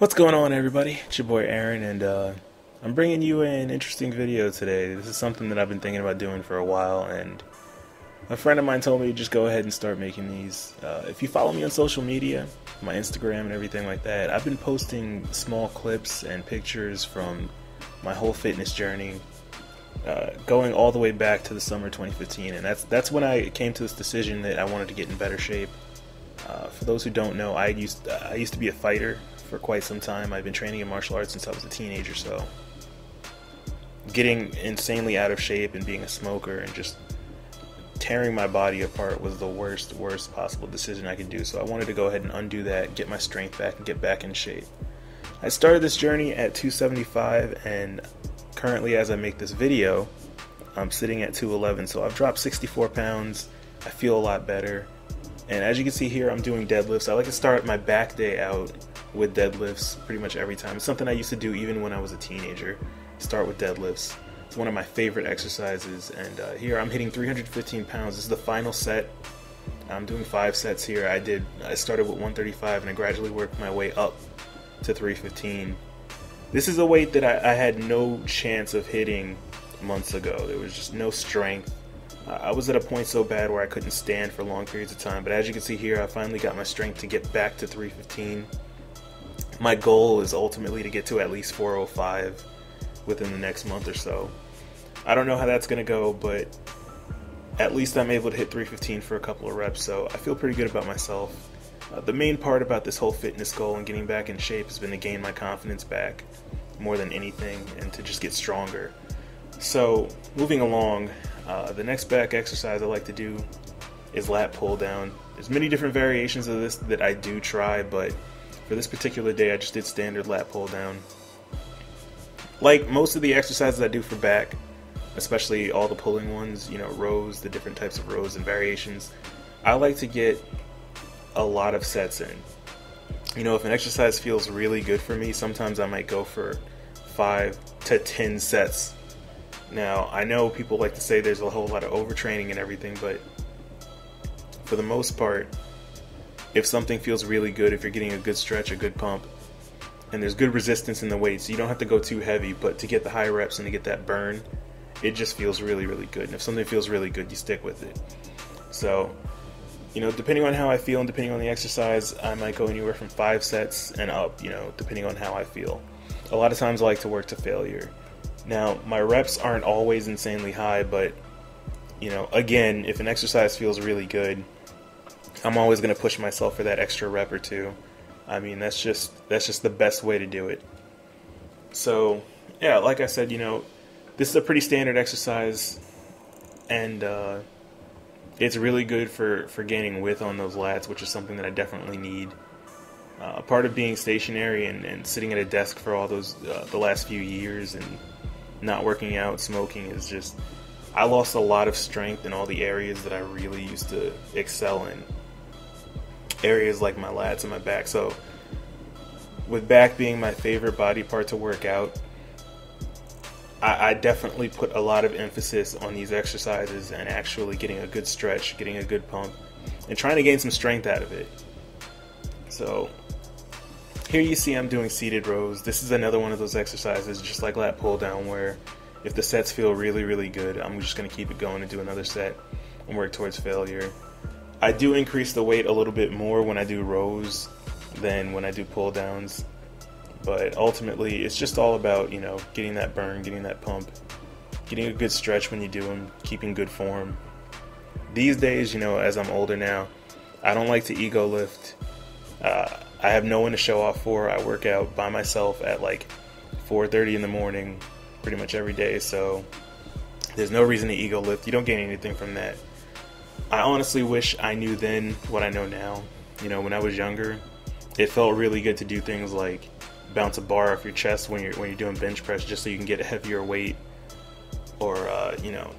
What's going on, everybody? It's your boy Aaron, and I'm bringing you an interesting video today. This is something that I've been thinking about doing for a while, and a friend of mine told me to just go ahead and start making these. If you follow me on social media, my Instagram and everything like that, I've been posting small clips and pictures from my whole fitness journey, going all the way back to the summer 2015, and that's when I came to this decision that I wanted to get in better shape. For those who don't know, I used to be a fighter for quite some time. I've been training in martial arts since I was a teenager, so getting insanely out of shape and being a smoker and just tearing my body apart was the worst possible decision I could do. So I wanted to go ahead and undo that, get my strength back, and get back in shape. I started this journey at 275, and currently, as I make this video, I'm sitting at 211, so I've dropped 64 pounds. I feel a lot better, and as you can see here, I'm doing deadlifts. I like to start my back day out with deadlifts pretty much every time. It's something I used to do even when I was a teenager. Start with deadlifts. It's one of my favorite exercises, and here I'm hitting 315 pounds. This is the final set. I'm doing 5 sets here. I started with 135 and I gradually worked my way up to 315. This is a weight that I had no chance of hitting months ago. There was just no strength. I was at a point so bad where I couldn't stand for long periods of time, but as you can see here, I finally got my strength to get back to 315. My goal is ultimately to get to at least 405 within the next month or so. I don't know how that's going to go, but at least I'm able to hit 315 for a couple of reps, so I feel pretty good about myself. The main part about this whole fitness goal and getting back in shape has been to gain my confidence back more than anything, and to just get stronger. So moving along, the next back exercise I like to do is lat pull down. There's many different variations of this that I do try, but for this particular day I just did standard lat pull down. Like most of the exercises I do for back, especially all the pulling ones, you know, rows, the different types of rows and variations, I like to get a lot of sets in. You know, if an exercise feels really good for me, sometimes I might go for 5 to 10 sets. Now, I know people like to say there's a whole lot of overtraining and everything, but for the most part, if something feels really good, if you're getting a good stretch, a good pump, and there's good resistance in the weights, you don't have to go too heavy, but to get the high reps and to get that burn, it just feels really good. And if something feels really good, you stick with it. So, you know, depending on how I feel and depending on the exercise, I might go anywhere from 5 sets and up, you know, depending on how I feel. A lot of times I like to work to failure. Now, my reps aren't always insanely high, but, you know, again, if an exercise feels really good, I'm always going to push myself for that extra rep or two. I mean, that's just the best way to do it. So, yeah, like I said, you know, this is a pretty standard exercise, and it's really good for gaining width on those lats, which is something that I definitely need. Part of being stationary and sitting at a desk for all those the last few years and not working out, smoking, is just, I lost a lot of strength in all the areas that I really used to excel in. Areas like my lats and my back. So with back being my favorite body part to work out, I definitely put a lot of emphasis on these exercises and actually getting a good stretch, getting a good pump, and trying to gain some strength out of it. So here you see I'm doing seated rows. This is another one of those exercises, just like lat pull down, where if the sets feel really good, I'm just going to keep it going and do another set and work towards failure. I do increase the weight a little bit more when I do rows than when I do pull downs, but ultimately it's just all about, you know, getting that burn, getting that pump, getting a good stretch when you do them, keeping good form. These days, you know, as I'm older now, I don't like to ego lift. I have no one to show off for. I work out by myself at like 4:30 in the morning pretty much every day, so there's no reason to ego lift. You don't gain anything from that. I honestly wish I knew then what I know now. You know, when I was younger, it felt really good to do things like bounce a bar off your chest when you're doing bench press, just so you can get a heavier weight, or you know,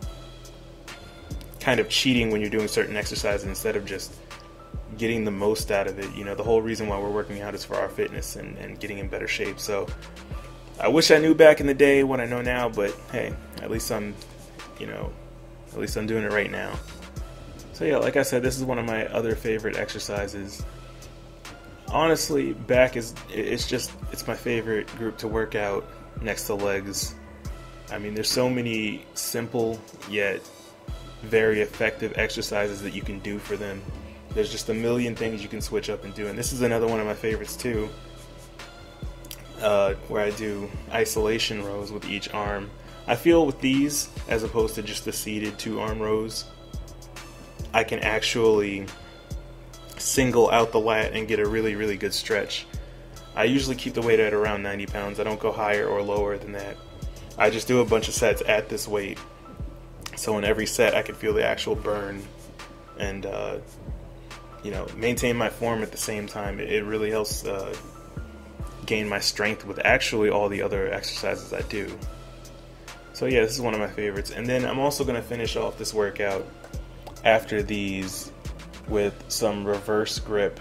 kind of cheating when you're doing certain exercises instead of just getting the most out of it. You know, the whole reason why we're working out is for our fitness and getting in better shape. So I wish I knew back in the day what I know now, but hey, at least I'm doing it right now. So yeah, like I said, this is one of my other favorite exercises. Honestly, back it's my favorite group to work out next to legs. I mean, there's so many simple yet very effective exercises that you can do for them. There's just a million things you can switch up and do, and this is another one of my favorites too, where I do isolation rows with each arm. I feel with these, as opposed to just the seated 2-arm rows, I can actually single out the lat and get a really, really good stretch. I usually keep the weight at around 90 pounds. I don't go higher or lower than that. I just do a bunch of sets at this weight, so in every set I can feel the actual burn and maintain my form at the same time. It really helps gain my strength with actually all the other exercises I do. So yeah, this is one of my favorites. And then I'm also going to finish off this workout after these with some reverse grip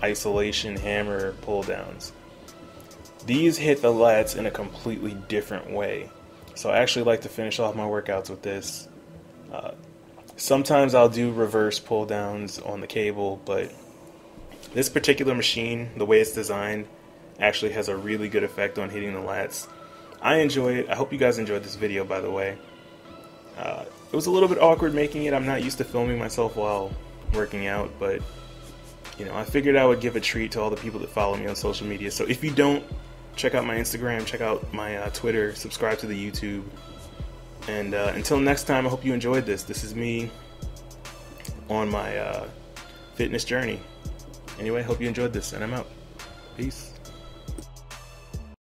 isolation hammer pull downs. These hit the lats in a completely different way. So I actually like to finish off my workouts with this. Sometimes I'll do reverse pull downs on the cable, but this particular machine, the way it's designed, actually has a really good effect on hitting the lats. I enjoy it. I hope you guys enjoyed this video, by the way. It was a little bit awkward making it. I'm not used to filming myself while working out, but I figured I would give a treat to all the people that follow me on social media. So if you don't, check out my Instagram, check out my Twitter, subscribe to the YouTube. And until next time, I hope you enjoyed this. This is me on my fitness journey. Anyway, hope you enjoyed this, and I'm out. Peace.